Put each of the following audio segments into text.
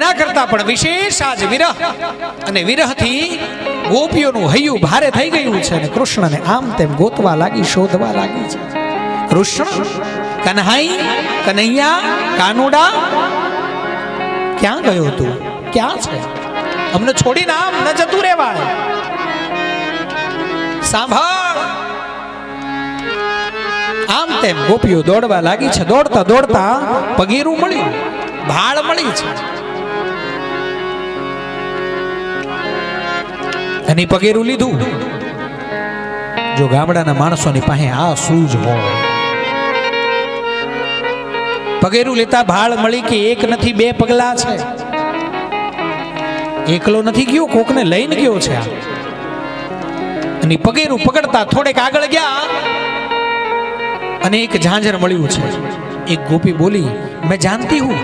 એના કરતા પણ વિશેષ આજ વિરહ અને વિરહથી ગોપીઓનું હૈયું ભારે થઈ ગયું છે અને કૃષ્ણને આમ તેમ ગોતવા લાગી, શોધવા લાગી છે. કૃષ્ણ, કન્હાઈ, કનૈયા, કાનુડા, ક્યાં ગયો તું? ક્યાં છે? અમને છોડીને આમ ન જતું રહેવાય. સાંભળ. આમ તેમ ગોપીઓ દોડવા લાગી છે. દોડતા દોડતા પગીરું મળ્યું, ભાળ મળી છે. અને પગેરું લીધું. જો ગામડાના માણસોની પાસે આ સૂઝ હોય, પગેરું લેતા ભાળ મળી કે એક નથી બે પગલા છે. એકલો નથી ગયો, કોકને લઈને ગયો છે. અને પગેરું પકડતા થોડેક આગળ ગયા અને એક ઝાંઝર મળ્યું છે. એક ગોપી બોલી, मैं जानती हूं,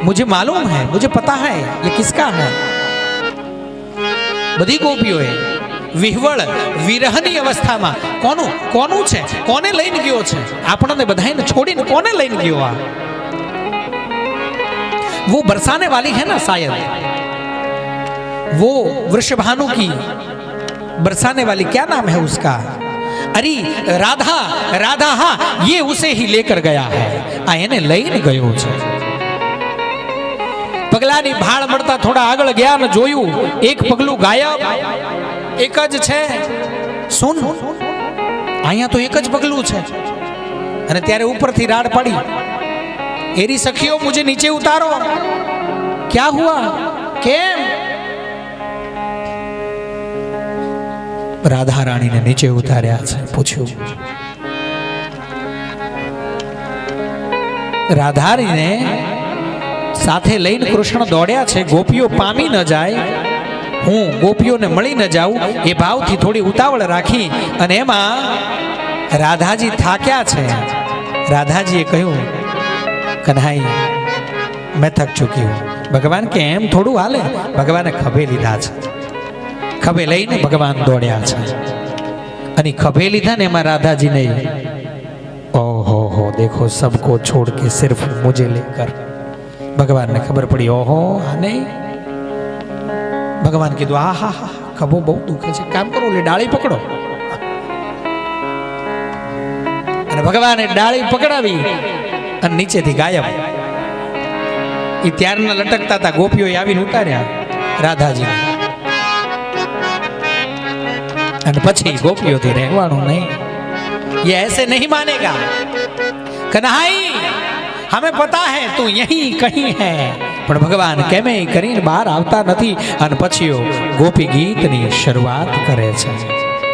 मुझे मालूम है, मुझे पता है ये किसका है. બધી ગોપીઓએ વિહવળ વિરહની અવસ્થામાં કોનું કોનું છે, કોને લઈને ગયો છે, આપણને બધાને છોડીને કોને લઈને ગયો? આ वो बरसाने वाली है ना शायद, वो वृषभानु की बरसाने वाली, क्या नाम है उसका? अरे राधा, राधा, हाँ ये उसे ही लेकर गया है. આ એને લઈને ગયો છે. પગલાની ભાળ મળતા થોડા આગળ ગયા ને જોયું એક પગલું ગાયબ, એક જ છે. સુન, અહીંયા તો એક જ પગલું છે. અને ત્યારે ઉપરથી રાડ પડી, એરી સખીઓ મુझे નીચે ઉતારો. क्या हुआ? કેમ? રાધા રાણીને નીચે ઉતાર્યા છે. પૂછ્યું. રાધારીને સાથે લઈને કૃષ્ણ દોડ્યા છે. ગોપીઓ પામી ન જાય, હું ગોપીઓને મળી ન જાઉં એ ભાવથી થોડી ઉતાવળ રાખી. અને એમાં રાધાજી થાક્યા છે. રાધાજીએ કહ્યું, કન્હાઈ મેં થક ચૂકી હું. ભગવાન કે એમ થોડું હાલે? ભગવાને ખભે લીધા છે. ખભે લઈને ભગવાન દોડ્યા છે. અને ખભે લીધા ને એમાં રાધાજી નહીં. ઓહો હો, દેખો સબકો છોડ કે સિર્ફ મુझे લેકર. ભગવાન ને ખબર પડી, ઓહો આ નહીં. ભગવાન કીધું, આ હા હા ખભો બહુ દુખે છે, કામ કરો, લે ડાળી પકડો. અને ભગવાને ડાળી પકડાવી અને નીચેથી ગાયબ. એ ત્યારના લટકતા હતા. ગોપીઓ આવીને ઉતાર્યા રાધાજી. અને પછી ગોપીઓથી રહેવાનું નહીં. ये ऐसे नहीं मानेगा. कन्हाई हमें पता है तू यहीं कहीं है. પણ ભગવાન કેમે કરીને બહાર આવતા નથી. અને પછી ગોપી ગીતની શરૂઆત કરે છે.